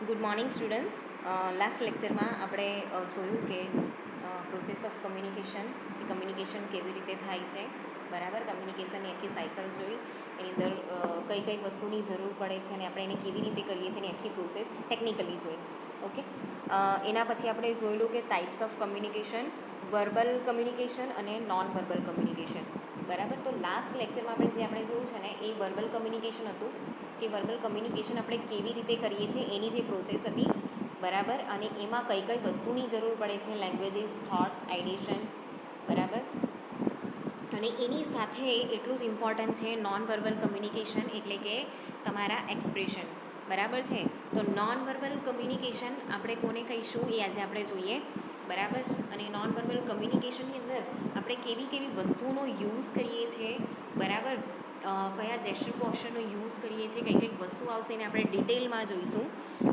Good morning students. Last લેક્ચરમાં આપણે જોયું કે પ્રોસેસ ઓફ કમ્યુનિકેશન કે કમ્યુનિકેશન કેવી રીતે થાય છે, બરાબર. કમ્યુનિકેશનની આખી સાયકલ જોઈ, એની અંદર કઈ કઈ વસ્તુની જરૂર પડે છે અને આપણે એને કેવી રીતે કરીએ છીએ એની આખી પ્રોસેસ ટેકનિકલી જોઈ. ઓકે. એના પછી આપણે જોયેલું કે types of communication, verbal communication અને નોન વર્બલ કમ્યુનિકેશન, બરાબર. તો લાસ્ટ લેક્ચરમાં આપણે જોયું છે ને એ વર્બલ કમ્યુનિકેશન હતું કે વર્બલ કમ્યુનિકેશન આપણે કેવી રીતે કરીએ છીએ એની જે પ્રોસેસ હતી, બરાબર. અને એમાં કઈ કઈ વસ્તુની જરૂર પડે છે, લેંગ્વેજીસ, થોટ્સ, આઇડિએશન, બરાબર. અને એની સાથે એટલું જ ઇમ્પોર્ટન્ટ છે નોન વર્બલ કમ્યુનિકેશન, એટલે કે તમારા એક્સપ્રેશન, બરાબર છે. તો નોન વર્બલ કમ્યુનિકેશન આપણે કોને કહીશું એ આજે આપણે જોઈએ, બરાબર. અને નોન વર્બલ કમ્યુનિકેશનની અંદર આપણે કેવી કેવી વસ્તુઓનો યુઝ કરીએ છીએ, બરાબર. કયા જેસ્ચર પોસ્ચરનો યુઝ કરીએ છીએ, કઈ કઈ વસ્તુ આવશે એને આપણે ડિટેલમાં જોઈશું.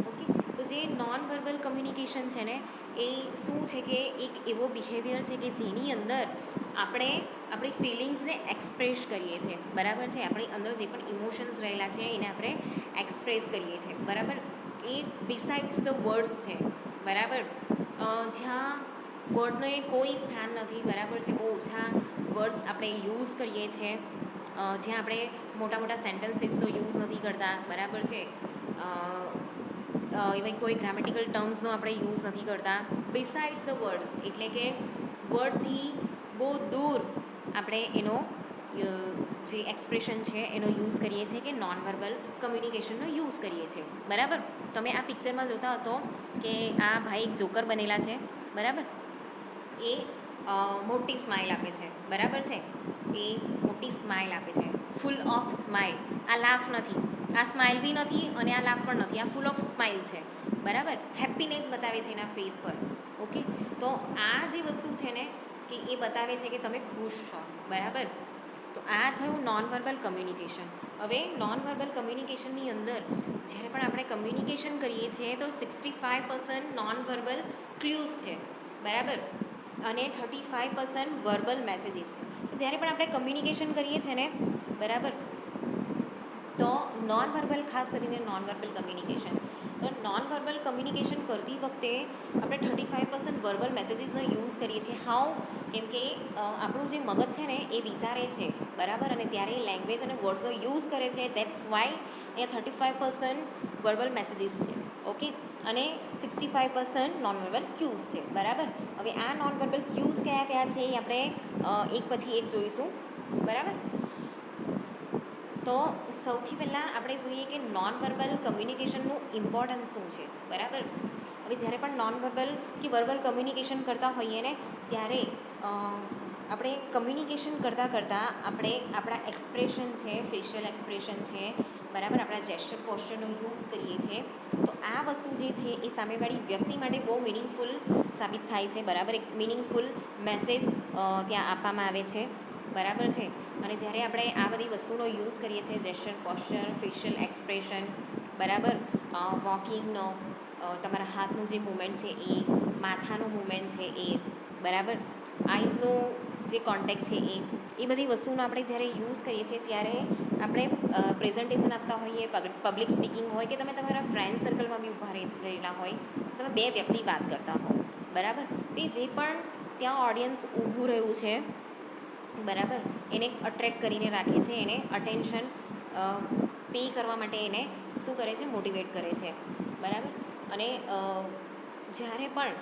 ઓકે. તો જે નોન વર્બલ કમ્યુનિકેશન છે ને એ શું છે કે એક એવો બિહેવિયર છે કે જેની અંદર આપણે આપણી ફિલિંગ્સને એક્સપ્રેસ કરીએ છીએ, બરાબર છે. આપણી અંદર જે પણ ઇમોશન્સ રહેલા છે એને આપણે એક્સપ્રેસ કરીએ છીએ, બરાબર. એ બિસાઇડ્સ ધ વર્ડ્સ છે, બરાબર. જ્યાં વર્ડને કોઈ સ્થાન નથી, બરાબર છે. બહુ ઓછા વર્ડ્સ આપણે યુઝ કરીએ છીએ, જ્યાં આપણે મોટા મોટા સેન્ટેન્સીસ તો યુઝ નથી કરતા, બરાબર છે. ઇવન કોઈ ગ્રામેટિકલ ટર્મ્સનો આપણે યુઝ નથી કરતા. બિસાઇડ્સ ધ વર્ડ્સ એટલે કે વર્ડથી બહુ દૂર આપણે એનો જે એક્સપ્રેશન છે એનો યુઝ કરીએ છીએ કે નોન વર્બલ કમ્યુનિકેશનનો યુઝ કરીએ છીએ, બરાબર. તમે આ પિક્ચરમાં જોતા હશો કે આ ભાઈ એક જોકર બનેલા છે, બરાબર. એ મોટી સ્માઇલ આપે છે, બરાબર છે. એ મોટી સ્માઇલ આપે છે, ફૂલ ઓફ સ્માઇલ. આ લાફ નથી, આ સ્માઇલ બી નથી અને આ લાફ પણ નથી, આ ફૂલ ઓફ સ્માઇલ છે, બરાબર. હેપીનેસ બતાવે છે એના ફેસ પર. ઓકે. તો આ જે વસ્તુ છે ને કે એ બતાવે છે કે તમે ખુશ છો, બરાબર. તો આ થયું નોન વર્બલ કમ્યુનિકેશન. હવે નોન વર્બલ કમ્યુનિકેશનની અંદર જ્યારે પણ આપણે કમ્યુનિકેશન કરીએ છીએ તો 65% નોન વર્બલ ક્લ્યુઝ છે, બરાબર. અને 35% વર્બલ મેસેજીસ છે. જ્યારે પણ આપણે કમ્યુનિકેશન કરીએ છીએ ને, બરાબર, તો નોન વર્બલ, ખાસ કરીને નોન વર્બલ કમ્યુનિકેશન, તો નોન વર્બલ કમ્યુનિકેશન કરતી વખતે આપણે 35% વર્બલ મેસેજીસનો યુઝ કરીએ છીએ. હાઉ? કેમ કે આપણું જે મગજ છે ને એ વિચારે છે, બરાબર. અને ત્યારે એ લેંગ્વેજ અને વર્ડ્સનો યુઝ કરે છે. દેટ્સ વાય અહીંયા 35% વર્બલ મેસેજીસ છે. ઓકે. અને 65% નોન વર્બલ ક્યુઝ છે, બરાબર. હવે આ નોન વર્બલ ક્યુઝ કયા કયા છે એ આપણે એક પછી એક જોઈશું, બરાબર. તો સૌથી પહેલાં આપણે જોઈએ કે નોન વર્બલ કમ્યુનિકેશનનું ઇમ્પોર્ટન્સ શું છે, બરાબર. હવે જ્યારે પણ નોન વર્બલ કે વર્બલ કમ્યુનિકેશન કરતા હોઈએ ને ત્યારે આપણે કમ્યુનિકેશન કરતાં આપણે આપણા એક્સપ્રેશન છે, ફેશિયલ એક્સપ્રેશન છે, બરાબર, આપણા જેસ્ચર પોસ્ચરનો યુઝ કરીએ છીએ. તો આ વસ્તુ જે છે એ સામેવાળી વ્યક્તિ માટે બહુ મિનિંગફુલ સાબિત થાય છે, બરાબર. એક મિનિંગફુલ મેસેજ ત્યાં આપવામાં આવે છે, બરાબર છે. અને જ્યારે આપણે આ બધી વસ્તુનો યુઝ કરીએ છીએ, જેસ્ચર પોસ્ચર, ફેશિયલ એક્સપ્રેશન, બરાબર, વોકિંગનો, તમારા હાથનું જે મૂવમેન્ટ છે એ, માથાનું મૂવમેન્ટ છે એ, બરાબર, આઈઝનો જે કોન્ટેક્ટ છે એ બધી વસ્તુનો આપણે જ્યારે યુઝ કરીએ છીએ ત્યારે આપણે પ્રેઝન્ટેશન આપતા હોઈએ, પબ્લિક સ્પીકિંગ હોય કે તમે તમારા ફ્રેન્ડ સર્કલમાં બી ઊભા રહેલા હોય, તમે બે વ્યક્તિ વાત કરતા હો, બરાબર. તે જે પણ ત્યાં ઓડિયન્સ ઊભું રહ્યું છે, બરાબર, એને અટ્રેક્ટ કરીને રાખે છે, એને અટેન્શન પે કરવા માટે એને શું કરે છે, મોટિવેટ કરે છે, બરાબર. અને જ્યારે પણ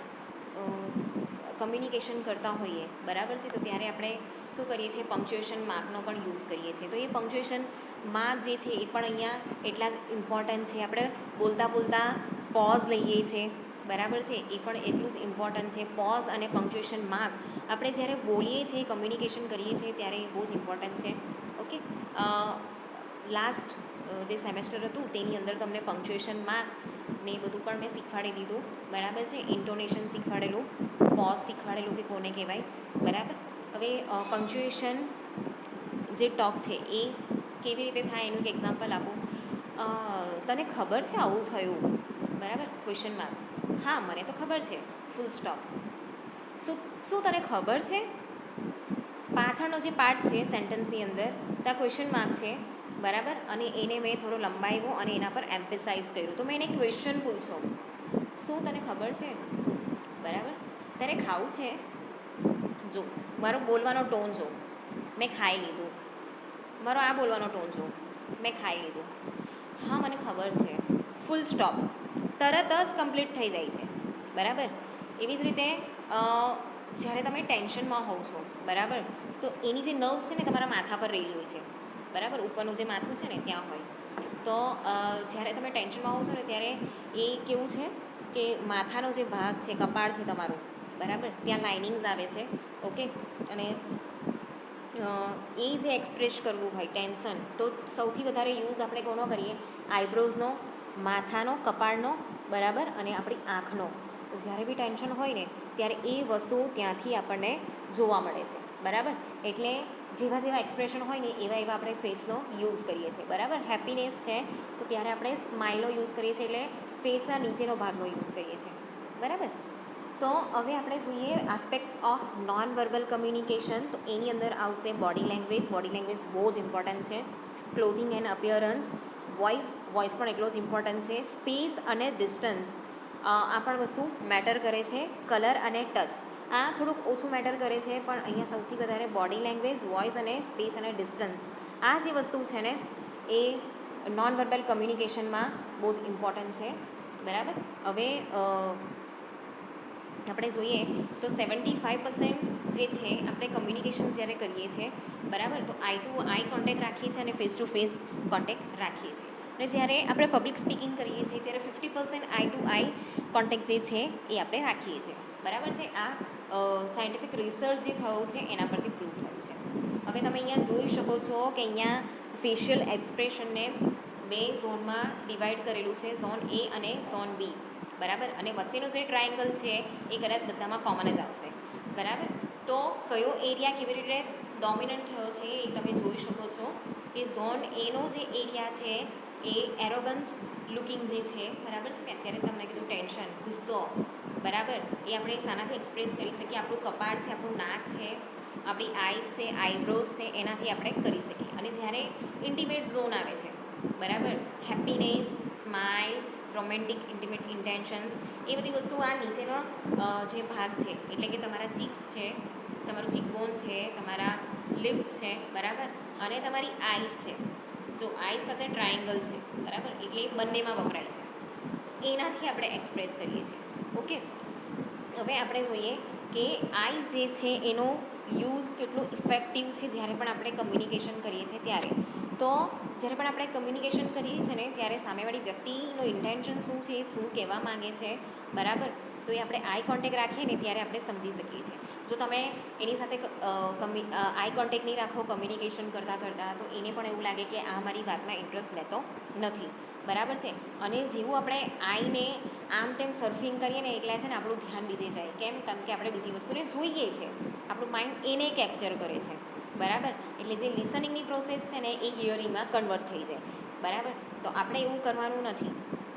કમ્યુનિકેશન કરતા હોઈએ, બરાબર છે, તો ત્યારે આપણે શું કરીએ છીએ, પંક્ચ્યુએશન માર્કનો પણ યુઝ કરીએ છીએ. તો એ પંક્ચ્યુએશન માર્ક જે છે એ પણ અહીંયા એટલા જ ઇમ્પોર્ટન્ટ છે. આપણે બોલતાં પોઝ લઈએ છીએ, બરાબર છે, એ પણ એટલું જ ઇમ્પોર્ટન્ટ છે. પોઝ અને પંક્ચ્યુએશન માર્ક આપણે જ્યારે બોલીએ છીએ, કમ્યુનિકેશન કરીએ છીએ ત્યારે બહુ જ ઇમ્પોર્ટન્ટ છે. ઓકે. લાસ્ટ જે સેમેસ્ટર હતું તેની અંદર તમને પંક્ચ્યુએશન માર્ક ને એ બધું પણ મેં શીખવાડી દીધું, બરાબર છે. ઇન્ટોનેશન શીખવાડેલું, પોઝ શીખવાડેલું કે કોને કહેવાય, બરાબર. હવે પંક્ચ્યુએશન જે ટોક છે એ કેવી રીતે થાય એનું એક એક્ઝામ્પલ આપું. તને ખબર છે આવું થયું, બરાબર, ક્વેશ્ચન માર્ક. હા, મને તો ખબર છે, ફૂલ સ્ટોપ. શું તને ખબર છે? પાછળનો જે પાર્ટ છે સેન્ટન્સની અંદર ત્યાં ક્વેશ્ચન માર્ક છે, બરાબર, અને એને મેં થોડો લંબાવ્યો અને એના પર એમ્ફેસાઇઝ કર્યું. તો મેં એને ક્વેશ્ચન પૂછ્યો, શું તને ખબર છે, બરાબર, તારે ખાવું છે? જો મારો બોલવાનો ટોન જો, મેં ખાઈ લીધું. મારો આ બોલવાનો ટોન જો, મેં ખાઈ લીધું. હા મને ખબર છે, ફૂલ સ્ટોપ, તરત જ કમ્પ્લીટ થઈ જાય છે. બરાબર. એવી જ રીતે જ્યારે તમે ટેન્શનમાં હોવ છો, બરાબર, તો એની જે નર્વ્સ છે ને તમારા માથા પર રહેલી હોય છે. બરાબર, ઉપરનું જે માથું છે ને ત્યાં હોય. તો જ્યારે તમે ટેન્શનમાં હોવ છો ને ત્યારે એ કેવું છે કે માથાનો જે ભાગ છે, કપાળ છે તમારું, બરાબર, ત્યાં લાઇનિંગ્સ આવે છે. ઓકે. અને એ જે એક્સપ્રેસ કરવું હોય ટેન્શન, તો સૌથી વધારે યુઝ આપણે કોનો કરીએ? આઈબ્રોઝનો, માથાનો, કપાળનો, બરાબર, અને આપણી આંખનો. જ્યારે બી ટેન્શન હોય ને ત્યારે એ વસ્તુ ત્યાંથી આપણને જોવા મળે છે. બરાબર. એટલે જેવા જેવા એક્સપ્રેશન હોય ને એવા એવા આપણે ફેસનો યુઝ કરીએ છીએ. બરાબર. હેપીનેસ છે તો ત્યારે આપણે સ્માઇલનો યુઝ કરીએ છીએ, એટલે ફેસના નીચેનો ભાગનો યુઝ કરીએ છીએ. બરાબર. તો હવે આપણે જોઈએ aspects of non verbal communication. તો એની અંદર આવશે બોડી લેંગ્વેજ. બોડી લેંગ્વેજ બહુ જ ઇમ્પોર્ટન્ટ છે. Clothing and appearance. વોઇસ પણ એટલો જ ઇમ્પોર્ટન્ટ છે. સ્પેસ અને ડિસ્ટન્સ, આ પણ વસ્તુ મેટર કરે છે. કલર અને ટચ, આ થોડુંક ઓછું મેટર કરે છે, પણ અહીંયા સૌથી વધારે બોડી લેંગ્વેજ, વોઇસ અને સ્પેસ અને ડિસ્ટન્સ, આ જે વસ્તુ છે ને એ નોન વર્બલ કમ્યુનિકેશનમાં બહુ જ ઇમ્પોર્ટન્ટ છે. બરાબર. હવે આપણે જોઈએ તો 75% જે છે આપણે કમ્યુનિકેશન જ્યારે કરીએ છીએ, બરાબર, તો આઈ ટુ આઈ કોન્ટેક્ટ રાખીએ છીએ અને ફેસ ટુ ફેસ કોન્ટેક્ટ રાખીએ છીએ. અને જ્યારે આપણે પબ્લિક સ્પીકિંગ કરીએ છીએ ત્યારે 50% આઈ ટુ આઈ કોન્ટેક્ટ જે છે એ આપણે રાખીએ છીએ. બરાબર છે. આ સાયન્ટિફિક રિસર્ચ જે થયું છે એના પરથી પ્રૂવ થયું છે. હવે તમે અહીંયા જોઈ શકો છો કે અહીંયા ફેશિયલ એક્સપ્રેશનને બે ઝોનમાં ડિવાઈડ કરેલું છે, ઝોન એ અને ઝોન બી. બરાબર. અને વચ્ચેનો જે ટ્રાયેંગલ છે એ કદાચ બધામાં કોમન જ આવશે. બરાબર. તો કયો એરિયા કેવી રીતે ડોમિનન્ટ થયો છે એ તમે જોઈ શકો છો કે ઝોન એનો જે એરિયા છે એ એરોગન્સ લુકિંગ જે છે, બરાબર છે, કે અત્યારે તમને કીધું ટેન્શન, ગુસ્સો, બરાબર, એ આપણે શાનાથી એક્સપ્રેસ કરી શકીએ? આપણું કપાળ છે, આપણું નાક છે, આપણી આઈસ છે, આઈબ્રોઝ છે, એનાથી આપણે કરી શકીએ. અને જ્યારે ઇન્ટિમેટ ઝોન આવે છે, બરાબર, happiness, smile, romantic intimate intentions, એ બધી વસ્તુ આ નીચેનો જે ભાગ છે, એટલે કે તમારા ચીક્સ છે, તમારું ચીકબોન છે, તમારા લિપ્સ છે, બરાબર, અને તમારી આઈસ છે. જો આઈસ પાસે ટ્રાયેંગલ છે, બરાબર, એટલે એ બંનેમાં વપરાય છે. એનાથી આપણે એક્સપ્રેસ કરીએ છીએ. ઓકે. હવે આપણે જોઈએ કે આઈસ જે છે એનો યુઝ કેટલો ઇફેક્ટિવ છે જ્યારે પણ આપણે કમ્યુનિકેશન કરીએ છીએ ત્યારે. તો જ્યારે પણ આપણે કમ્યુનિકેશન કરીએ છીએ ને ત્યારે સામેવાળી વ્યક્તિનો ઇન્ટેન્શન શું છે, શું કહેવા માગે છે, બરાબર, તો એ આપણે આઈ કોન્ટેક્ટ રાખીએ ને ત્યારે આપણે સમજી શકીએ છીએ. જો તમે એની સાથે આઈ કોન્ટેક્ટ નહીં રાખો કમ્યુનિકેશન કરતાં કરતાં, તો એને પણ એવું લાગે કે આ મારી વાતમાં ઇન્ટરેસ્ટ લેતો નથી. બરાબર છે. અને જેવું આપણે આઈને આમ તેમ સર્ફિંગ કરીએ ને એટલે છે ને આપણું ધ્યાન બીજે જાય. કેમ? કારણ કે આપણે બીજી વસ્તુને જોઈએ છે. આપણું માઇન્ડ એને કેપ્ચર કરે છે. બરાબર. એટલે જે લિસનિંગની પ્રોસેસ છે ને એ હિયરિંગમાં કન્વર્ટ થઈ જાય. બરાબર. તો આપણે એવું કરવાનું નથી.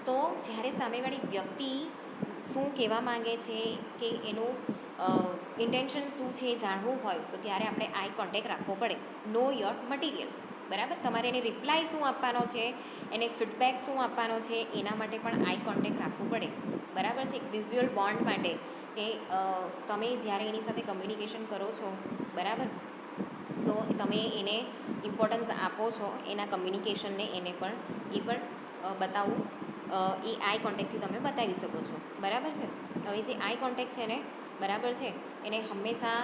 તો જ્યારે સામેવાળી વ્યક્તિ શું કહેવા માંગે છે કે એનું ઇન્ટેન્શન શું છે એ જાણવું હોય તો ત્યારે આપણે આઈ કોન્ટેક્ટ રાખવો પડે. Know your material. બરાબર. તમારે એને રિપ્લાય શું આપવાનો છે, એને ફીડબેક શું આપવાનો છે, એના માટે પણ આઈ કોન્ટેક્ટ રાખવું પડે. બરાબર છે. એક વિઝ્યુઅલ બોન્ડ માટે કે તમે જ્યારે એની સાથે કમ્યુનિકેશન કરો છો, બરાબર, તો તમે એને ઇમ્પોર્ટન્સ આપો છો એના કમ્યુનિકેશનને, એને પણ એ પણ બતાવવું એ આઈ કોન્ટેક્ટથી તમે બતાવી શકો છો. બરાબર છે. હવે જે આઈ કોન્ટેક્ટ છે ને, બરાબર છે, એને હંમેશા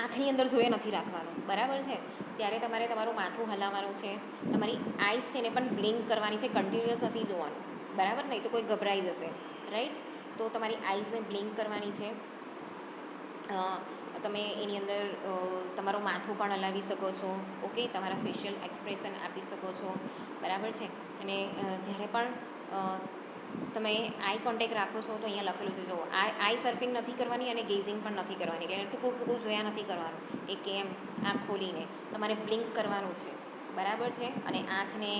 આંખની અંદર જોઈએ નથી રાખવાનું. બરાબર છે. ત્યારે તમારે તમારું માથું હલાવવાનું છે, તમારી આઈસ છે એને પણ બ્લિંક કરવાની છે, કન્ટિન્યુઅસ નથી જોવાનું. બરાબર. નહીં તો કોઈ ગભરાઈ જશે. રાઈટ. તો તમારી આઈઝને બ્લિંક કરવાની છે. તમે એની અંદર તમારું માથું પણ હલાવી શકો છો. ઓકે. તમારા ફેશિયલ એક્સપ્રેશન આપી શકો છો. બરાબર છે. અને જ્યારે પણ તમે આઈ કોન્ટેક્ટ રાખો છો તો અહીંયા લખેલું છે જુઓ, આઈ સર્ફિંગ નથી કરવાની અને ગેઝિંગ પણ નથી કરવાની. એટલે ટૂંકું ટૂંકું જોયા નથી કરવાનું. એ કેમ? આંખ ખોલીને તમારે બ્લિંક કરવાનું છે. બરાબર છે. અને આંખને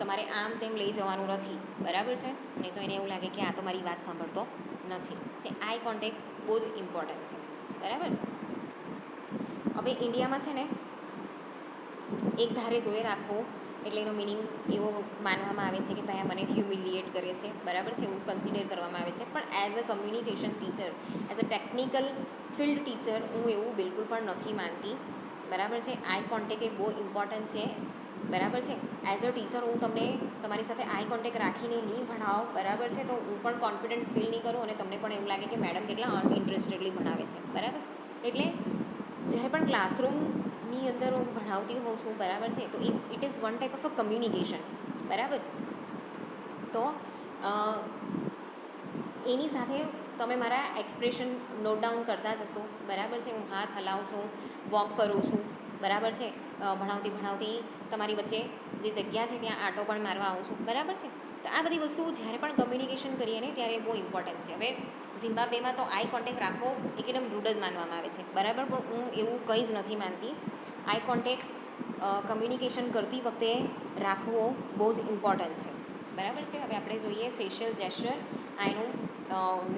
તમારે આમ તેમ લઈ જવાનું નથી. બરાબર છે. નહીં તો એને એવું લાગે કે આ તો મારી વાત સાંભળતો નથી. કે આઈ કોન્ટેક્ટ બહુ જ ઇમ્પોર્ટન્ટ છે. બરાબર. હવે ઇન્ડિયામાં છે ને એક ધારે જોઈ રાખવું એટલે એનો મિનિંગ એવો માનવામાં આવે છે કે ભાઈ આ મને હ્યુમિલિએટ કરે છે, બરાબર છે, એવું કન્સિડર કરવામાં આવે છે. પણ as a communication teacher, as a technical field teacher હું એવું બિલકુલ પણ નથી માનતી, બરાબર છે. આઈ કોન્ટેક્ટ એ બહુ ઇમ્પોર્ટન્ટ છે, બરાબર છે. એઝ અ ટીચર હું તમને તમારી સાથે આઈ કોન્ટેક્ટ રાખીને નહીં ભણાવું, બરાબર છે, તો હું પણ કોન્ફિડન્ટ ફીલ નહીં કરું અને તમને પણ એવું લાગે કે મેડમ કેટલા અનઇન્ટરેસ્ટેડલી ભણાવે છે, બરાબર. એટલે જ્યારે પણ ક્લાસરૂમની અંદર હું ભણાવતી હોઉં છું, બરાબર છે, તો it is one type of a communication, બરાબર. તો એની સાથે તમે મારા એક્સપ્રેશન નોટ ડાઉન કરતા જશો, બરાબર છે. હું હાથ હલાવું છું, વોક કરું છું, બરાબર છે, ભણાવતી તમારી વચ્ચે જે જગ્યા છે ત્યાં આંટો પણ મારવા આવું છું, બરાબર છે. તો આ બધી વસ્તુઓ જ્યારે પણ કમ્યુનિકેશન કરીએ ને ત્યારે બહુ ઇમ્પોર્ટન્ટ છે. હવે ઝિમ્બાબ્વેમાં તો આઈ કોન્ટેક્ટ રાખવો એકદમ રૂડ જ માનવામાં આવે છે, બરાબર, પણ હું એવું કંઈ જ નથી માનતી. આઈ કોન્ટેક્ટ કમ્યુનિકેશન કરતી વખતે રાખવો બહુ જ ઇમ્પોર્ટન્ટ છે, બરાબર છે. હવે આપણે જોઈએ ફેશિયલ જેસ્ચર. આનું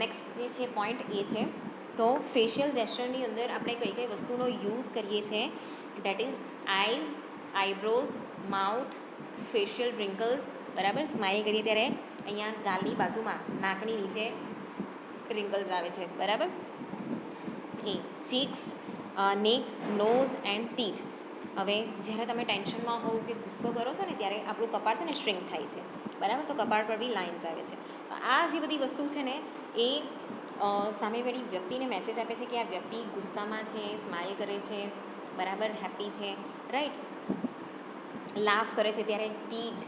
નેક્સ્ટ જે છે પોઈન્ટ એ છે, તો ફેશિયલ જેસ્ચરની અંદર આપણે કઈ કઈ વસ્તુનો યુઝ કરીએ છીએ, that is eyes, eyebrows, mouth, facial wrinkles, બરાબર. સ્માઇલ કરીએ ત્યારે અહીંયા ગાલની બાજુમાં નાકની નીચે રિંકલ્સ આવે છે, બરાબર. એ ચીક્સ, નેક, નોઝ એન્ડ ટીથ. હવે જ્યારે તમે ટેન્શનમાં હોવ કે ગુસ્સો કરો છો ને ત્યારે આપણું કપાળ છે ને શ્રિંક થાય છે, બરાબર, તો કપાળ પર બી લાઇન્સ આવે છે. આ જે બધી વસ્તુ છે ને એ સામેવાળી વ્યક્તિને મેસેજ આપે છે કે આ વ્યક્તિ ગુસ્સામાં છે, સ્માઇલ કરે છે, બરાબર, હેપી છે, રાઈટ. લાફ કરે છે ત્યારે ટીથ,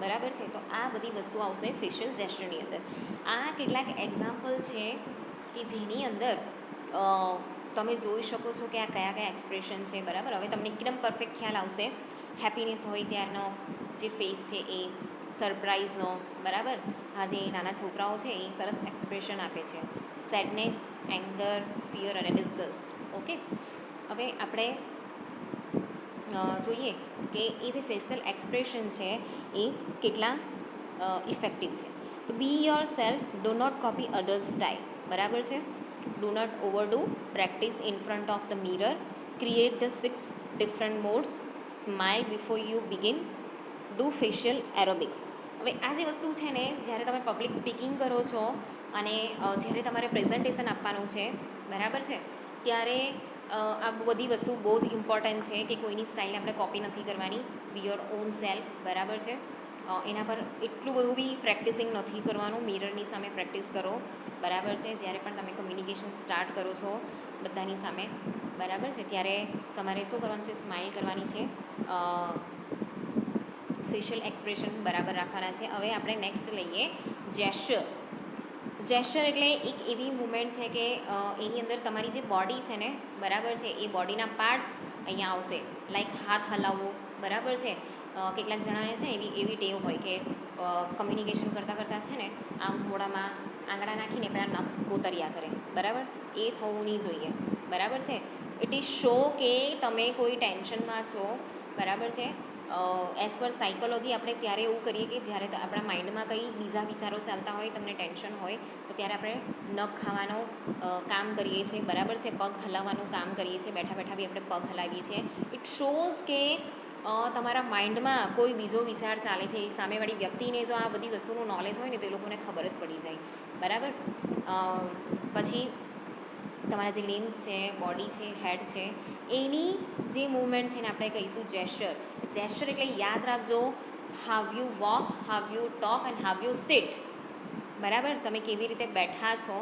બરાબર છે. તો આ બધી વસ્તુ આવશે ફેશિયલ જેસ્ચરની અંદર. આ કેટલાક એક્ઝામ્પલ છે કે જેની અંદર તમે જોઈ શકો છો કે આ કયા કયા એક્સપ્રેશન છે, બરાબર. હવે તમને એકદમ પરફેક્ટ ખ્યાલ આવશે. હેપીનેસ હોય ત્યારનો જે ફેસ છે એ, સરપ્રાઇઝનો, બરાબર. આ જે નાના છોકરાઓ છે એ સરસ એક્સપ્રેશન આપે છે. સેડનેસ, એંગર, ફિયર અને ડિસ્ગસ્ટ. ઓકે. હવે આપણે જોઈએ કે એ જે ફેશિયલ એક્સપ્રેશન છે એ કેટલા ઇફેક્ટિવ છે. તો be yourself, do not copy others style, બરાબર છે. Do not overdo, practice in front of the mirror, create the 6 different modes, smile before you begin, do facial aerobics. હવે આ જે વસ્તુ છે ને, જ્યારે તમે પબ્લિક સ્પીકિંગ કરો છો અને જ્યારે તમારે પ્રેઝન્ટેશન આપવાનું છે, બરાબર છે, ત્યારે આ બધી વસ્તુ બહુ જ ઇમ્પોર્ટન્ટ છે કે કોઈની સ્ટાઇલને આપણે કોપી નથી કરવાની. બી યોર ઓન સેલ્ફ, બરાબર છે. એના પર એટલું બધું બી પ્રેક્ટિસિંગ નથી કરવાનું. મિરરની સામે પ્રેક્ટિસ કરો, બરાબર છે. જ્યારે પણ તમે કમ્યુનિકેશન સ્ટાર્ટ કરો છો બધાની સામે, બરાબર છે, ત્યારે તમારે શું કરવાનું છે, સ્માઇલ કરવાની છે, ફેશિયલ એક્સપ્રેશન બરાબર રાખવાના છે. હવે આપણે નેક્સ્ટ લઈએ જેસ્ચર. જેસ્ચર એટલે એક એવી મુમેન્ટ છે કે એની અંદર તમારી જે બોડી છે ને, બરાબર છે, એ બોડીના પાર્ટ્સ અહીંયા આવશે. લાઈક હાથ હલાવવો, બરાબર છે. કેટલાક જણાને છે એવી ટેવ હોય કે કમ્યુનિકેશન કરતાં કરતાં છે ને આમ મોઢામાં આંગળા નાખીને પહેલાં નખ કોતર્યા કરે, બરાબર. એ થવું નહીં જોઈએ, બરાબર છે. ઇટ ઇઝ શો કે તમે કોઈ ટેન્શનમાં છો, બરાબર છે. એઝ પર સાયકોલોજી આપણે ત્યારે એવું કરીએ કે જ્યારે આપણા માઇન્ડમાં કંઈ બીજા વિચારો ચાલતા હોય, તમને ટેન્શન હોય, તો ત્યારે આપણે નખ ખાવાનું કામ કરીએ છીએ, બરાબર છે. પગ હલાવવાનું કામ કરીએ છીએ, બેઠા બેઠા બી આપણે પગ હલાવીએ છીએ. ઇટ શોઝ કે તમારા માઇન્ડમાં કોઈ બીજો વિચાર ચાલે છે. સામેવાળી વ્યક્તિને જો આ બધી વસ્તુનું નોલેજ હોય ને તો એ લોકોને ખબર જ પડી જાય, બરાબર. પછી તમારા જે લિમ્સ છે, બોડી છે, હેડ છે, એની જે મૂવમેન્ટ છે ને આપણે કહીશું જેસ્ચર. જેસ્ચર એટલે યાદ રાખજો, how you walk, how you talk and how you seat, બરાબર. તમે કેવી રીતે બેઠા છો,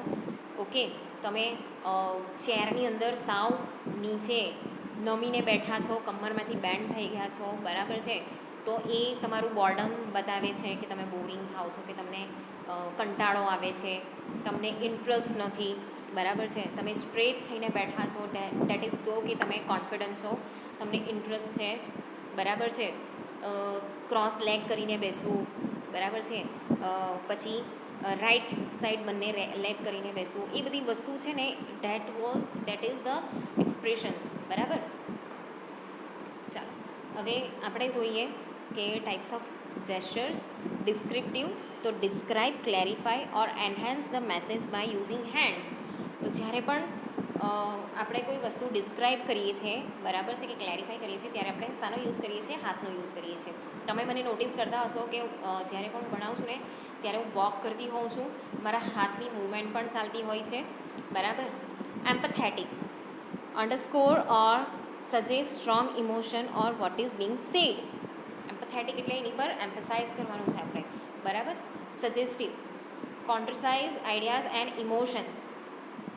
ઓકે. તમે ચેરની અંદર સાવ નીચે નમીને બેઠા છો, કમરમાંથી બેન્ડ થઈ ગયા છો, બરાબર છે, તો એ તમારું બોર્ડમ બતાવે છે કે તમે બોરિંગ થાઓ છો, કે તમને કંટાળો આવે છે, તમને ઇન્ટરેસ્ટ નથી, બરાબર છે. તમે સ્ટ્રેટ થઈને બેઠા છો, ડેટ ઇઝ સો કે તમે કોન્ફિડન્ટ છો, તમને ઇન્ટરેસ્ટ છે, બરાબર છે. ક્રોસ લેગ કરીને બેસવું, બરાબર છે. પછી રાઈટ સાઈડ બંને લેગ કરીને બેસવું, એ બધી વસ્તુ છે ને દેટ ઇઝ ધ એક્સપ્રેશન્સ, બરાબર. ચાલો હવે આપણે જોઈએ કે ટાઈપ્સ ઓફ જેસ્ચર્સ. ડિસ્ક્રિપ્ટિવ, તો describe, clarify or enhance the message by using hands. તો જ્યારે પણ આપણે કોઈ વસ્તુ ડિસ્ક્રાઇબ કરીએ છીએ, બરાબર છે, કે ક્લેરિફાઈ કરીએ છીએ, ત્યારે આપણે શાનો યુઝ કરીએ છીએ? હાથનો યુઝ કરીએ છીએ. તમે મને નોટિસ કરતા હશો કે જ્યારે પણ હું ભણાવું છું ને ત્યારે હું વોક કરતી હોઉં છું, મારા હાથની મૂવમેન્ટ પણ ચાલતી હોય છે, બરાબર. Empathetic underscore or suggest strong emotion or what is being said. Empathetic એટલે એની પર એમ્ફસાઇઝ કરવાનું છે આપણે, બરાબર. Suggestive concretise ideas and emotions.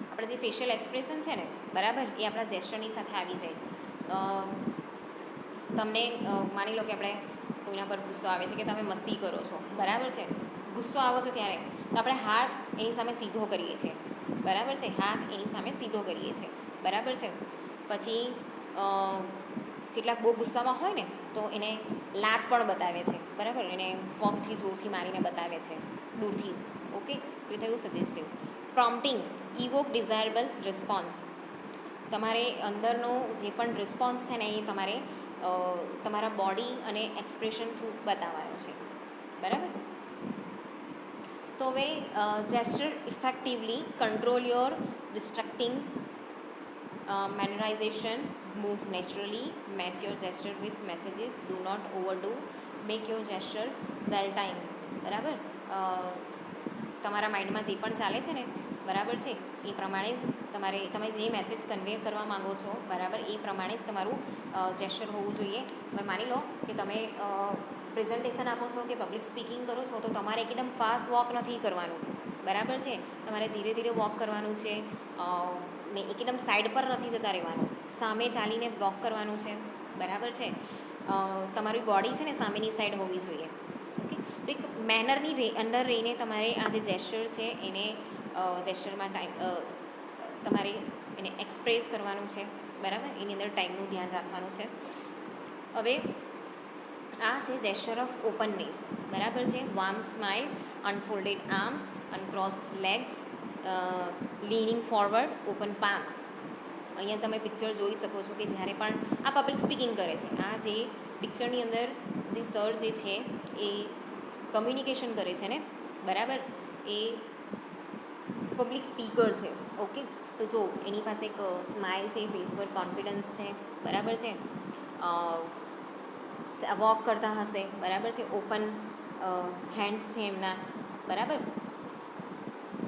આપણે જે ફેશિયલ એક્સપ્રેશન છે ને, બરાબર, એ આપણા જેસ્ચરની સાથે આવી જાય. તમને માની લો કે આપણે કોઈના પર ગુસ્સો આવે છે કે તમે મસ્તી કરો છો, બરાબર છે, ગુસ્સો આવો છો ત્યારે તો આપણે હાથ એની સામે સીધો કરીએ છીએ, બરાબર છે, હાથ એની સામે સીધો કરીએ છીએ, બરાબર છે. પછી કેટલાક બહુ ગુસ્સામાં હોય ને તો એને લાત પણ બતાવે છે, બરાબર, એને પગથી જોરથી મારીને બતાવે છે દૂરથી જ. ઓકે, તો એ થયું સજેસ્ટિવ. પ્રોમ્પ્ટિંગ ઇવોક desirable response. તમારે અંદરનો જે પણ રિસ્પોન્સ છે ને એ તમારે તમારા બોડી અને એક્સપ્રેશન થ્રુ બતાવવાનો છે, બરાબર. તો હવે gesture effectively control your distracting mannerisation, move naturally, match your gesture with messages, do not overdo, make your gesture well time, બરાબર. તમારા માઇન્ડમાં જે પણ ચાલે છે ને, બરાબર છે, એ પ્રમાણે જ તમે જે મેસેજ કન્વે કરવા માગો છો, બરાબર, એ પ્રમાણે જ તમારું જેસ્ચર હોવું જોઈએ. હવે માની લો કે તમે પ્રેઝન્ટેશન આપો છો કે પબ્લિક સ્પીકિંગ કરો છો તો તમારે એકદમ ફાસ્ટ વોક નથી કરવાનું, બરાબર છે, તમારે ધીરે ધીરે વોક કરવાનું છે, ને એકદમ સાઈડ પર નથી જતા રહેવાનું, સામે ચાલીને વોક કરવાનું છે, બરાબર છે. તમારી બોડી છે ને સામેની સાઈડ હોવી જોઈએ. ઓકે, તો એક મેનરની અંદર રહીને તમારે આ જે જેસ્ચર છે એને જેસ્ચરમાં તમારે એને એક્સપ્રેસ કરવાનું છે, બરાબર, એની અંદર ટાઈમનું ધ્યાન રાખવાનું છે. હવે આ છે જેસ્ચર ઓફ ઓપનનેસ, બરાબર છે. Warm smile, unfolded arms, uncross legs, leaning forward, open palm. અહીંયા તમે પિક્ચર જોઈ શકો છો કે જ્યારે પણ આ પબ્લિક સ્પીકિંગ કરે છે, આ જે પિક્ચરની અંદર જે સર જે છે એ કમ્યુનિકેશન કરે છે ને, બરાબર, એ પબ્લિક સ્પીકર છે. ઓકે, તો જો એની પાસે એક સ્માઇલ છે, ફેસ પર કોન્ફિડન્સ છે, બરાબર છે, વોક કરતા હશે, બરાબર છે, ઓપન હેન્ડ્સ છે એમના, બરાબર.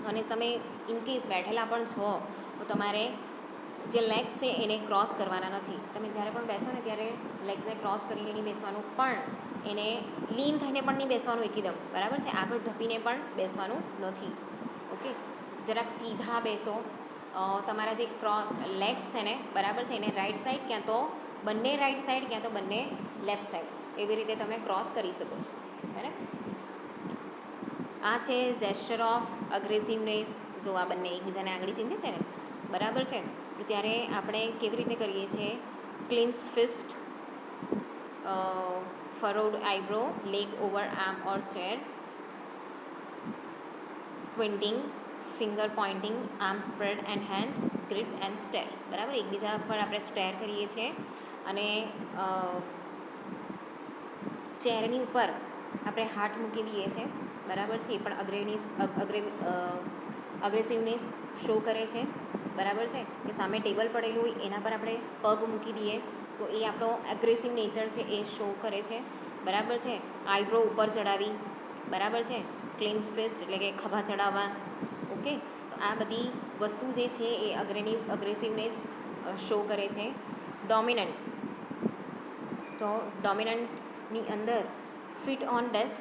અને તમે ઇનકેસ બેઠેલા પણ છો તો તમારે જે લેગ્સ છે એને ક્રોસ કરવાના નથી. તમે જ્યારે પણ બેસો ને ત્યારે લેગ્સને ક્રોસ કરીને નહીં બેસવાનું, પણ એને લીન થઈને પણ નહીં બેસવાનું એકદમ, બરાબર છે, આગળ ધપીને પણ બેસવાનું નથી. ઓકે, જરાક સીધા બેસો. તમારા જે ક્રોસ લેગ્સ છે ને, બરાબર છે, એને રાઈટ સાઈડ ક્યાં તો બંને રાઈટ સાઈડ ક્યાં તો બંને લેફ્ટ સાઈડ, એવી રીતે તમે ક્રોસ કરી શકો છો, બરાબર. આ છે જેસ્ચર ઓફ અગ્રેસિવનેસ. જો આ બંને એકબીજાને આગળ ચીંધે છે ને, બરાબર છે, તો ત્યારે આપણે કેવી રીતે કરીએ છીએ? Clenched fist, furrowed eyebrow, leg over arm or chair, squinting, finger pointing, arm spread and hands, grip and stare, બરાબર. એકબીજા પર આપણે સ્ટેર કરીએ છીએ અને ચેરની ઉપર આપણે હાથ મૂકી દઈએ છીએ, બરાબર છે, એ પણ અગ્રેસિવનેસ શો કરે છે, બરાબર છે, કે સામે ટેબલ પડેલું હોય એના પર આપણે પગ મૂકી દઈએ તો એ આપણો એગ્રેસિવ નેચર છે એ શો કરે છે, બરાબર છે. આઈબ્રો ઉપર ચડાવી, બરાબર છે, ક્લિન્સ ફિસ્ટ એટલે કે ખભા ચડાવવા. ઓકે, તો આ બધી વસ્તુ જે છે એ અગ્રેસિવનેસ શો કરે છે. ડોમિનન્ટ, તો ડોમિનન્ટની અંદર feet on desk,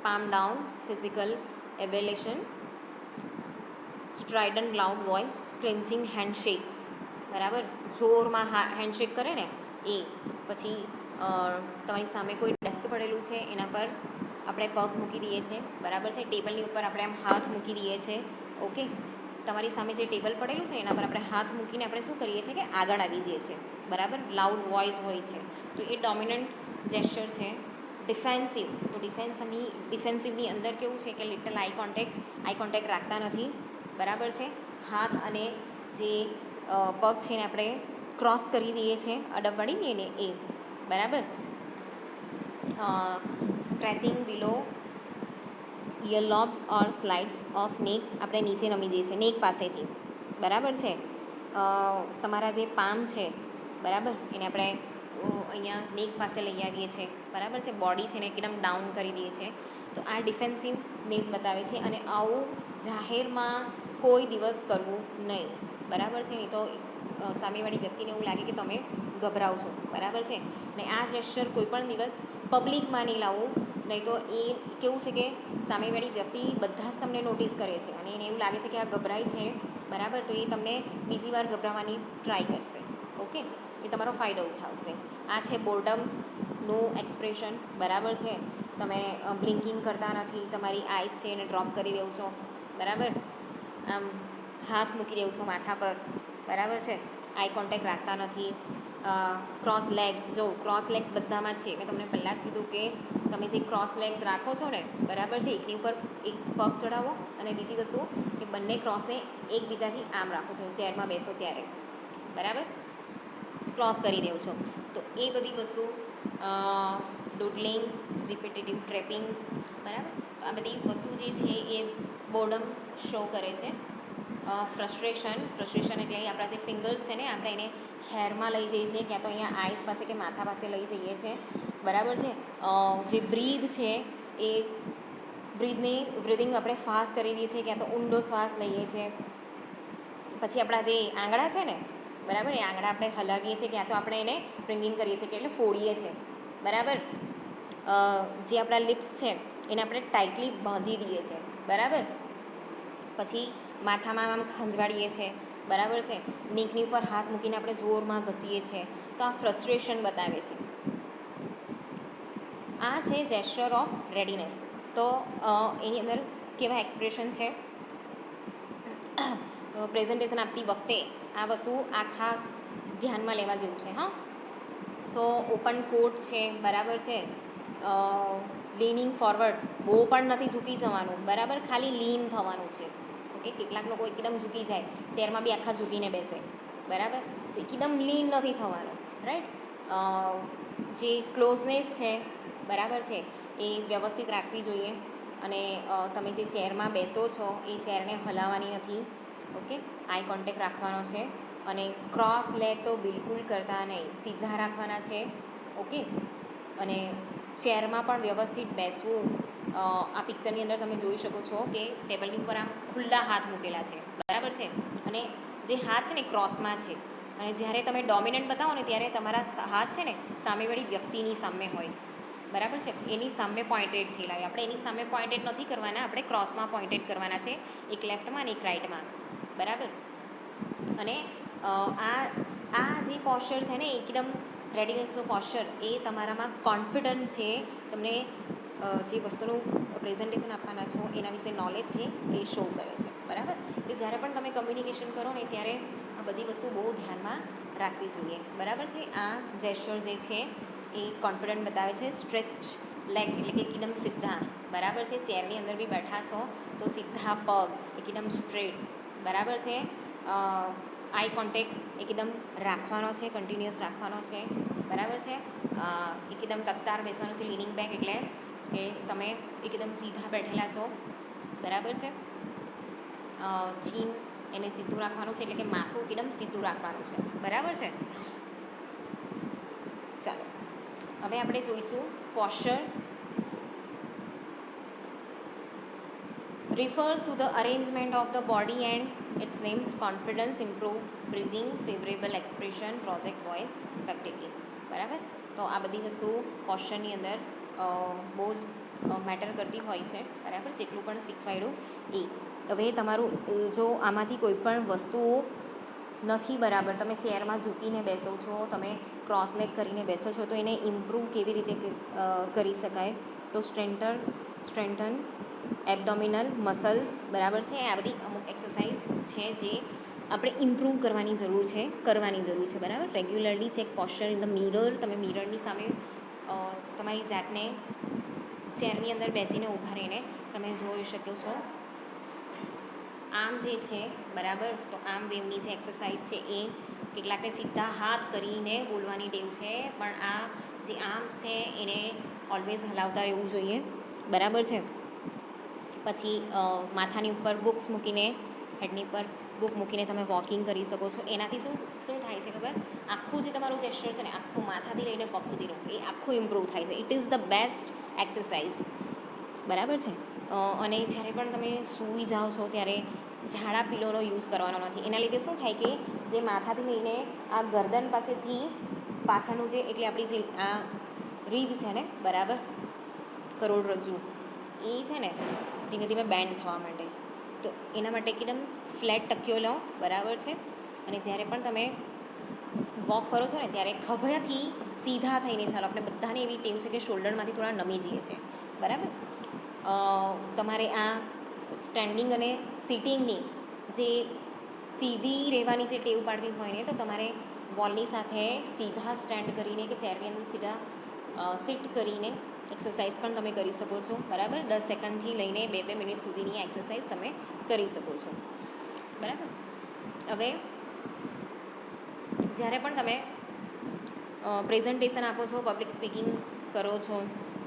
palm down, physical elevation, strident loud voice, clinching handshake, બરાબર, જોરમાં હેન્ડશેક કરે ને એ. પછી તમારી સામે કોઈ ડેસ્ક પડેલું છે એના પર આપણે પગ મૂકી દઈએ છીએ, બરાબર છે, ટેબલની ઉપર આપણે આમ હાથ મૂકી દઈએ છીએ. ઓકે, તમારી સામે જે ટેબલ પડેલું છે એના પર આપણે હાથ મૂકીને આપણે શું કરીએ છીએ કે આગળ આવી જઈએ છીએ, બરાબર, લાઉડ વોઇસ હોય છે, તો એ ડોમિનન્ટ જેસ્ચર છે. ડિફેન્સિવ, તો ડિફેન્સિવની અંદર કેવું છે કે લિટલ આઈ કોન્ટેક્ટ રાખતા નથી, બરાબર છે, હાથ અને જે પગ છે એને આપણે ક્રોસ કરી દઈએ છીએ, અડબ વાળી દઈએ ને એ, બરાબર. Scratching below ear lobes or slides of neck, આપણે નીચે નમી જઈએ છીએ નેક પાસેથી, બરાબર છે. તમારા જે પામ છે બરાબર, એને આપણે અહીંયા નેક પાસે લઈ આવીએ છીએ બરાબર છે, બોડી છે ને એકદમ ડાઉન કરી દઈએ છીએ. તો આ ડિફેન્સિવનેસ બતાવે છે અને આવું જાહેરમાં કોઈ દિવસ કરવું નહીં બરાબર છે. નહીં તો સામેવાળી વ્યક્તિને એવું લાગે કે તમે ગભરાવ છો બરાબર છે. ને આ જેસ્ચર કોઈ પણ દિવસ પબ્લિકમાં નહીં લાવવું, નહીં તો એ કેવું છે કે સામેવાળી વ્યક્તિ બધા જ તમને નોટિસ કરે છે અને એને એવું લાગે છે કે આ ગભરાય છે બરાબર, તો એ તમને બીજી વાર ગભરાવાની ટ્રાય કરશે. ઓકે, એ તમારો ફાયદો ઉઠાવશે. આ છે બોર્ડમનું એક્સપ્રેશન બરાબર છે. તમે બ્લિંકિંગ કરતા નથી, તમારી આઈસ છે એને ડ્રોપ કરી દેવ છો બરાબર, આમ હાથ મૂકી દેવ છો માથા પર બરાબર છે, આઈ કોન્ટેક્ટ રાખતા નથી. ક્રોસ લેગ્સ, જો ક્રોસ લેગ્સ બધામાં જ છે. મેં તમને પહેલાં જ કીધું કે તમે જે ક્રોસ લેગ્સ રાખો છો ને બરાબર છે, એકની ઉપર એક પગ ચડાવો અને બીજી વસ્તુ કે બંને ક્રોસને એકબીજાથી આમ રાખો છો ચેરમાં બેસો ત્યારે બરાબર, ક્રોસ કરી દેવ છો. તો એ બધી વસ્તુ ડૂડલિંગ, રિપીટેટિવ ટ્રેપિંગ બરાબર, તો આ બધી વસ્તુ જે છે એ બોર્ડમ શો કરે છે. ફ્રસ્ટ્રેશન એટલે આપણા જે ફિંગર્સ છે ને આપણે એને હેરમાં લઈ જઈએ છીએ, ક્યાં તો અહીંયા આઈસ પાસે કે માથા પાસે લઈ જઈએ છીએ બરાબર છે. જે બ્રીથ છે એ બ્રીધિંગ આપણે ફાસ્ટ કરી દઈએ છીએ, ક્યાં તો ઊંડો શ્વાસ લઈએ છીએ. પછી આપણા જે આંગળા છે ને બરાબર, એ આંગળા આપણે હલાવીએ છીએ, ક્યાં તો આપણે એને બ્રિંગિંગ કરીએ છીએ એટલે ફોડીએ છીએ બરાબર. જે આપણા લિપ્સ છે એને આપણે ટાઈટલી બાંધી દઈએ છીએ બરાબર. પછી માથામાં આમ ખંજવાળીએ છીએ બરાબર છે, નીકની ઉપર હાથ મૂકીને આપણે જોરમાં ઘસીએ છીએ. તો આ ફ્રસ્ટ્રેશન બતાવે છે. આ છે જેસ્ચર ઓફ રેડીનેસ. તો એની અંદર કેવા એક્સપ્રેશન છે, પ્રેઝન્ટેશન આપતી વખતે આ વસ્તુ આ ખાસ ધ્યાનમાં લેવા જેવું છે. હા, તો ઓપન કોટ છે બરાબર છે, લીનિંગ ફોરવર્ડ, બહુ પણ નથી ઝૂકી જવાનું બરાબર, ખાલી લીન થવાનું છે. ઓકે, કેટલાક લોકો એકદમ ઝૂકી જાય, ચેરમાં બી આખા ઝૂકીને બેસે બરાબર, એકદમ લીન નથી થવાનું રાઈટ. જે ક્લોઝનેસ છે બરાબર છે એ વ્યવસ્થિત રાખવી જોઈએ અને તમે જે ચેરમાં બેસો છો એ ચેરને હલાવવાની નથી. ઓકે, આઈ કોન્ટેક્ટ રાખવાનો છે અને ક્રોસ લેગ તો બિલકુલ કરતા નહીં, સીધા રાખવાના છે. ઓકે, અને ચેરમાં પણ વ્યવસ્થિત બેસવું. આ પિક્ચરની અંદર તમે જોઈ શકો છો કે ટેબલની ઉપર આમ ખુલ્લા હાથ મૂકેલા છે બરાબર છે, અને જે હાથ છે ને ક્રોસમાં છે, અને જ્યારે તમે ડોમિનન્ટ બતાવો ને ત્યારે તમારા હાથ છે ને સામેવાળી વ્યક્તિની સામે હોય બરાબર છે, એની સામે પોઇન્ટેડ થયેલા હોય. આપણે એની સામે પોઇન્ટેડ નથી કરવાના, આપણે ક્રોસમાં પોઇન્ટેડ કરવાના છે, એક લેફ્ટમાં અને એક રાઇટમાં બરાબર. અને આ જે પોસ્ચર છે ને એકદમ રેડીનેસનું પોસ્ચર, એ તમારામાં કોન્ફિડન્સ છે, તમને જે વસ્તુનું પ્રેઝન્ટેશન આપવાના છો એના વિશે નોલેજ છે એ શો કરે છે બરાબર. એટલે જ્યારે પણ તમે કમ્યુનિકેશન કરો ને ત્યારે આ બધી વસ્તુ બહુ ધ્યાનમાં રાખવી જોઈએ બરાબર છે. આ જેસ્ચર જે છે એ કોન્ફિડન્ટ બતાવે છે. સ્ટ્રેચ લેગ એટલે કે એકદમ સીધા બરાબર છે, ચેરની અંદર બી બેઠા છો તો સીધા પગ એકદમ સ્ટ્રેટ બરાબર છે. આઈ કોન્ટેક્ટ એકદમ રાખવાનો છે, કન્ટિન્યુઅસ રાખવાનો છે બરાબર છે. એકદમ તકતાર બેસવાનું છે, લીનિંગ બેક એટલે કે તમે એકદમ સીધા બેઠેલા છો બરાબર છે. ચીન એને સીધું રાખવાનું છે એટલે કે માથું એકદમ સીધું રાખવાનું છે બરાબર છે. ચાલો હવે આપણે જોઈશું posture. refers to the arrangement of the body and its names confidence, improve breathing, favorable expression, project voice effectively બરાબર. તો આ બધી વસ્તુ પોસ્ચરની અંદર બહુ જ મેટર કરતી હોય છે બરાબર, જેટલું પણ શીખવાડ્યું એ. હવે તમારું જો આમાંથી કોઈ પણ વસ્તુઓ નથી બરાબર, તમે ચેરમાં ઝૂકીને બેસો છો, તમે ક્રોસ લેગ કરીને બેસો છો, તો એને ઇમ્પ્રૂવ કેવી રીતે કરી શકાય, તો સ્ટ્રેન્ટન એબડોમિનલ મસલ્સ બરાબર છે. આ બધી અમુક એક્સરસાઇઝ છે જે આપણે ઇમ્પ્રૂવ કરવાની જરૂર છે બરાબર. Regularly check posture in the mirror, તમે મિરરની સામે તમારી જાતને ચેરની અંદર બેસીને ઊભા રહીને તમે જોઈ શકો છો. આમ જે છે બરાબર, તો આમ વેવની જે એક્સરસાઇઝ છે એ કેટલાકને સીધા હાથ કરીને બોલવાની ટેવ છે, પણ આ જે આર્મ્સ છે એને ઓલવેઝ હલાવતા રહેવું જોઈએ બરાબર છે. પછી માથાની ઉપર બુક્સ મૂકીને હેડની પર બુક મૂકીને તમે વોકિંગ કરી શકો છો. એનાથી શું શું થાય છે ખબર? આખું જે તમારું જેસ્ચર છે ને, આખું માથાથી લઈને પગ સુધીનું એ આખું ઇમ્પ્રૂવ થાય છે. It is the best exercise, બરાબર છે. અને જ્યારે પણ તમે સૂઈ જાઓ છો ત્યારે ઝાડા પીલોનો યુઝ કરવાનો નથી. એના લીધે શું થાય કે જે માથાથી લઈને આ ગરદન પાસેથી પાછળનું જે, એટલે આપણી જે આ રીજ છે ને, બરાબર, કરોડરજ્જુ, એ છે ને ધીમે ધીમે બેન્ડ થવા માંડે. તો એના માટે એકદમ ફ્લેટ તકિયો લો, બરાબર છે. અને જ્યારે પણ તમે વોક કરો છો ને ત્યારે ખભાથી સીધા થઈને ચાલો. આપણે બધાને એવી ટેવ છે કે શોલ્ડરમાંથી થોડા નમી જઈએ છે, બરાબર. તમારે આ સ્ટેન્ડિંગ અને સિટિંગની જે સીધી રહેવાની જે ટેવ પાડવી હોય ને, તો તમારે વોલની સાથે સીધા સ્ટેન્ડ કરીને કે ચેરની અંદર સીધા સિટ કરીને એક્સરસાઇઝ પણ તમે કરી શકો છો, બરાબર. 10 સેકન્ડથી લઈને 2 મિનિટ સુધીની એક્સરસાઇઝ તમે કરી શકો છો, બરાબર. હવે જ્યારે પણ તમે પ્રેઝન્ટેશન આપો છો, પબ્લિક સ્પીકિંગ કરો છો,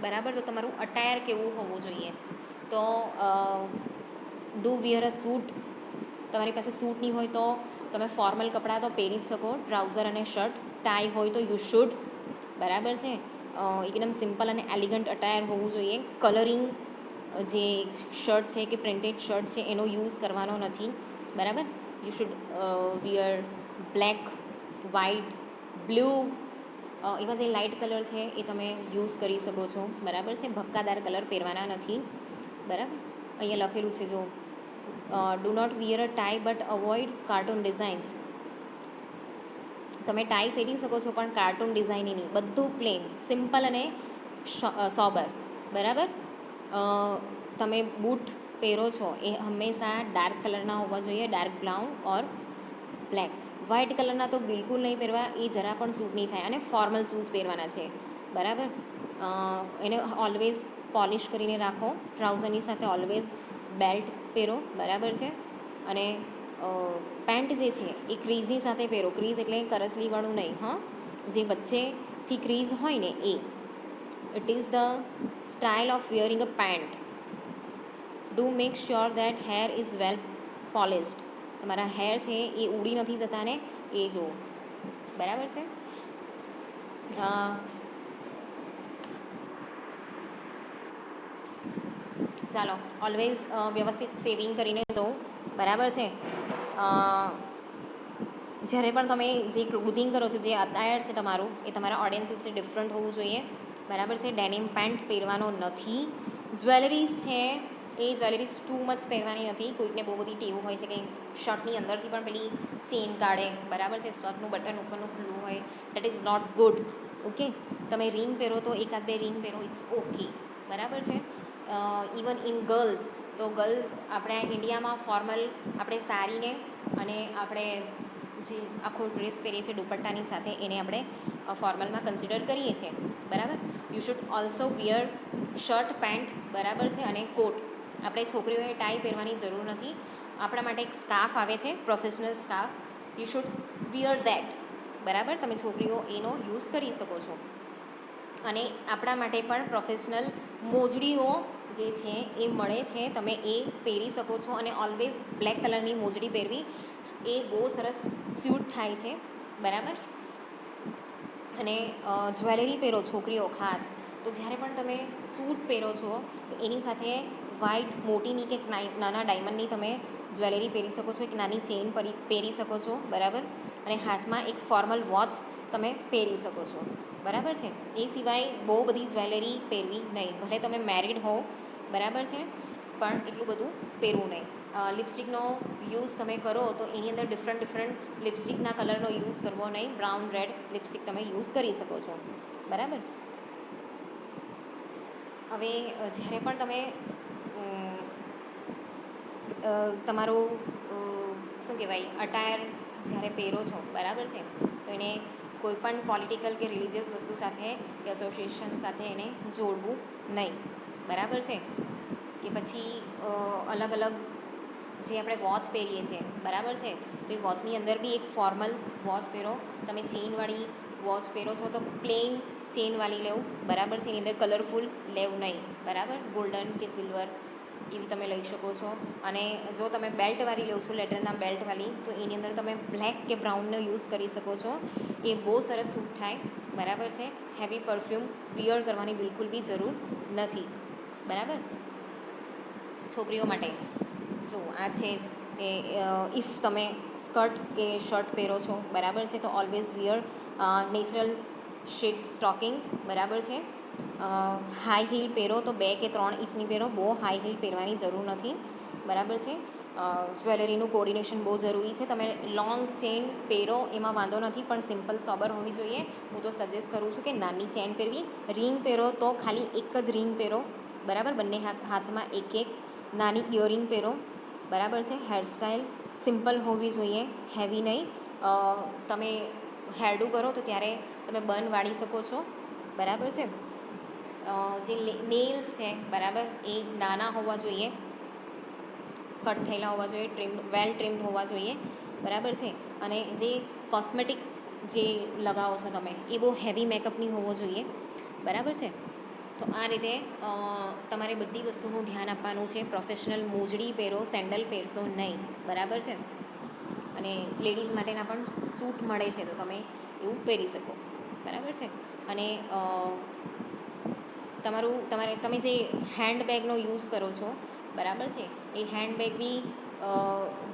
બરાબર, તો તમારું અટાયર કેવું હોવું જોઈએ? તો ડુ વિયર અ સૂટ. તમારી પાસે સૂટ નહીં હોય તો તમે ફોર્મલ કપડાં તો પહેરી જ શકો, ટ્રાઉઝર અને શર્ટ. ટાઈ હોય તો યુ શુડ, બરાબર છે. એકદમ સિમ્પલ અને એલિગન્ટ અટાયર હોવું જોઈએ. કલરિંગ જે શર્ટ છે કે પ્રિન્ટેડ શર્ટ છે એનો યુઝ કરવાનો નથી, બરાબર. You should wear black, white, blue, એવા જે લાઇટ કલર છે એ તમે યુઝ કરી શકો છો, બરાબર છે. ભપકાદાર કલર પહેરવાના નથી, બરાબર. અહીંયા લખેલું છે જો, do not wear a tie but avoid cartoon designs. તમે ટાઈ પહેરી શકો છો પણ કાર્ટૂન ડિઝાઇનની નહીં, બધું પ્લેન, સિમ્પલ અને સોબર, બરાબર. તમે બૂટ પહેરો છો એ હંમેશા ડાર્ક કલરના હોવા જોઈએ, ડાર્ક બ્રાઉન ઓર બ્લેક. વ્હાઇટ કલરના તો બિલકુલ નહીં પહેરવા, એ જરા પણ સૂટ નહીં થાય. અને ફોર્મલ શૂઝ પહેરવાના છે, બરાબર. એને ઓલવેઝ પોલિશ કરીને રાખો. ટ્રાઉઝરની સાથે ઓલવેઝ બેલ્ટ પહેરો, બરાબર છે. અને પેન્ટ જે છે એ ક્રીઝની સાથે પહેરો. ક્રીઝ એટલે કરસલીવાળું નહીં, હા, જે વચ્ચેથી ક્રીઝ હોય ને એ. It is the style of wearing a pant. Do make sure that hair is well polished. તમારા હેર છે એ ઉડી નથી જતા ને એ જુઓ, બરાબર છે. ચાલો, ઓલવેઝ વ્યવસ્થિત સેવિંગ કરીને જવું, બરાબર છે. જ્યારે પણ તમે જે ક્લોથિંગ કરો છો, જે અટાયર છે તમારું, એ તમારા ઓડિયન્સીસથી ડિફરન્ટ હોવું જોઈએ, બરાબર છે. ડેનિમ પેન્ટ પહેરવાનો નથી. જ્વેલરીઝ છે એ જ્વેલરીઝ ટુ મચ પહેરવાની નથી. કોઈકને બહુ બધી ટેવ હોય છે કે શર્ટની અંદરથી પણ પેલી ચેન કાઢે, બરાબર છે. શર્ટનું બટન ઉપરનું ખુલ્લું હોય, that is not good, okay. તમે રિંગ પહેરો તો એકાદ બે રિંગ પહેરો, ઇટ્સ ઓકે, બરાબર છે. ઇવન ઇન ગર્લ્સ, તો ગર્લ્સ આપણે ઇન્ડિયામાં ફોર્મલ આપણે સાડીને અને આપણે જે આખો ડ્રેસ પહેરીએ છીએ દુપટ્ટાની સાથે, એને આપણે ફોર્મલમાં કન્સિડર કરીએ છીએ, બરાબર. You should also wear shirt, pant, બરાબર છે, અને કોટ. આપણે છોકરીઓએ ટાઈ પહેરવાની જરૂર નથી. આપણા માટે એક સ્કાર્ફ આવે છે, professional scarf, you should wear that, બરાબર. તમે છોકરીઓ એનો યુઝ કરી શકો છો. અને આપણા માટે પણ પ્રોફેશનલ મોજડીઓ જે છે એ મળે છે, તમે એ પહેરી શકો છો. અને ઓલવેઝ બ્લેક કલરની મોજડી પહેરવી એ બહુ સરસ સ્યુટ થાય છે, બરાબર. અને જ્વેલરી પહેરો છોકરીઓ ખાસ, તો જ્યારે પણ તમે સૂટ પહેરો છો તો એની સાથે વ્હાઇટ મોટીની કે નાના ડાયમંડની તમે જ્વેલરી પહેરી શકો છો. એક નાની ચેઇન પહેરી શકો છો, બરાબર. અને હાથમાં એક ફોર્મલ વોચ તમે પહેરી શકો છો, બરાબર છે. એ સિવાય બહુ બધી જ્વેલરી પહેરવી નહીં. ભલે તમે મેરિડ હો, બરાબર છે, પણ એટલું બધું પહેરવું નહીં. લિપસ્ટિકનો યુઝ તમે કરો તો એની અંદર ડિફરન્ટ લિપસ્ટિકના કલરનો યુઝ કરવો નહીં. બ્રાઉન, રેડ લિપસ્ટિક તમે યુઝ કરી શકો છો, બરાબર. હવે જ્યારે પણ તમે તમારું શું કહેવાય અટાયર જ્યારે પહેરો છો, બરાબર છે, તો એને કોઈ પણ પોલિટિકલ કે રિલિજિયસ વસ્તુ સાથે કે એસોસિએશન સાથે એને જોડવું નહીં, બરાબર છે. કે પછી અલગ અલગ જે આપણે વોચ પહેરીએ છીએ, બરાબર છે, તો એ વોચની અંદર બી એક ફોર્મલ વોચ પહેરો. તમે ચેઇનવાળી વોચ પહેરો છો તો પ્લેન ચેઇનવાળી લેવું, બરાબર છે. એની અંદર કલરફુલ લેવું નહીં, બરાબર. ગોલ્ડન કે સિલ્વર એવી તમે લઈ શકો છો. અને જો તમે બેલ્ટવાળી લો છો, લેધરના બેલ્ટવાળી, તો એની અંદર તમે બ્લેક કે બ્રાઉનનો યુઝ કરી શકો છો. એ બહુ સરસ સૂટ થાય, બરાબર છે. હેવી પરફ્યુમ વિયર કરવાની બિલકુલ બી જરૂર નથી, બરાબર. છોકરીઓ માટે જો આ છે જ કે ઇફ તમે સ્કર્ટ કે શર્ટ પહેરો છો, બરાબર છે, તો always wear natural shade stockings, બરાબર છે. હાઈ હીલ પહેરો તો 2 કે 3 ઇંચની પહેરો, બહુ હાઈ હીલ પહેરવાની જરૂર નથી, બરાબર છે. જ્વેલરીનું કોર્ડિનેશન બહુ જરૂરી છે. તમે લોંગ ચેન પહેરો એમાં વાંધો નથી, પણ સિમ્પલ સોબર હોવી જોઈએ. હું તો સજેસ્ટ કરું છું કે નાની ચેન પહેરવી. રિંગ પહેરો તો ખાલી એક જ રિંગ પહેરો, બરાબર. બંને હાથમાં એક એક નાની ઇયરિંગ પહેરો, બરાબર છે. હેરસ્ટાઈલ સિમ્પલ હોવી જોઈએ, હેવી નહીં. તમે હેરડુ કરો તો ત્યારે તમે બન વાળી શકો છો, બરાબર છે. જે નેલ્સ છે, બરાબર, એ નાના હોવા જોઈએ, કટ થયેલા હોવા જોઈએ, વેલ ટ્રીમ્ડ હોવા જોઈએ, બરાબર છે. અને જે કોસ્મેટિક જે લગાવો છો તમે, એ બહુ હેવી મેકઅપની હોવો જોઈએ, બરાબર છે. તો આ રીતે તમારે બધી વસ્તુનું ધ્યાન આપવાનું છે. પ્રોફેશનલ મોજડી પહેરો, સેન્ડલ પહેરશો નહીં, બરાબર છે. અને લેડીઝ માટેના પણ સૂટ મળે છે, તો તમે એવું પહેરી શકો, બરાબર છે. અને તમે જે હેન્ડબેગનો યુઝ કરો છો, બરાબર છે, એ હેન્ડબેગ બી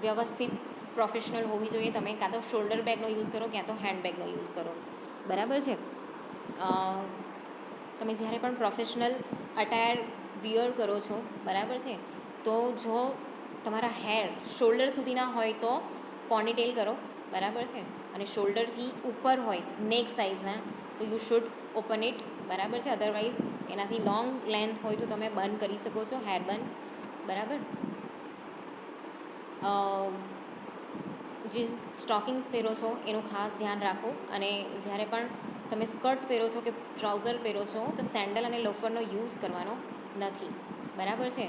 વ્યવસ્થિત પ્રોફેશનલ હોવી જોઈએ. તમે કાં તો શોલ્ડર બેગનો યુઝ કરો, ક્યાં તો હેન્ડબેગનો યુઝ કરો, બરાબર છે. તમે જ્યારે પણ પ્રોફેશનલ અટાયર વિયર કરો છો, બરાબર છે, તો જો તમારા હેર શોલ્ડર સુધીના હોય તો પોનીટેલ કરો, બરાબર છે. અને શોલ્ડરથી ઉપર હોય નેક સાઇઝના તો યુ શુડ ઓપન ઇટ, બરાબર છે. અધરવાઇઝ એનાથી લોંગ લેન્થ હોય તો તમે બન કરી શકો છો, હેર બન, બરાબર. જે સ્ટોકિંગ્સ પહેરો છો એનું ખાસ ધ્યાન રાખો. અને જ્યારે પણ તમે સ્કર્ટ પહેરો છો કે ટ્રાઉઝર પહેરો છો, તો સેન્ડલ અને લોફરનો યુઝ કરવાનો નથી, બરાબર છે.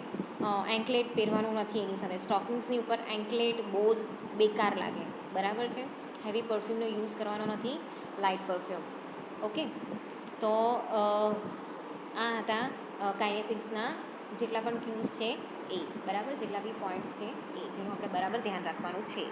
એન્કલેટ પહેરવાનું નથી એની સાથે. સ્ટોકિંગ્સની ઉપર એન્કલેટ બહુ જ બેકાર લાગે, બરાબર છે. હેવી પરફ્યુમનો યુઝ કરવાનો નથી, લાઇટ પરફ્યુમ, ઓકે. તો આ હતા કાઇનેસિક્સના જેટલા પણ ક્યુઝ છે એ, બરાબર, જેટલા બી પોઈન્ટ્સ છે એ, જેનું આપણે બરાબર ધ્યાન રાખવાનું છે.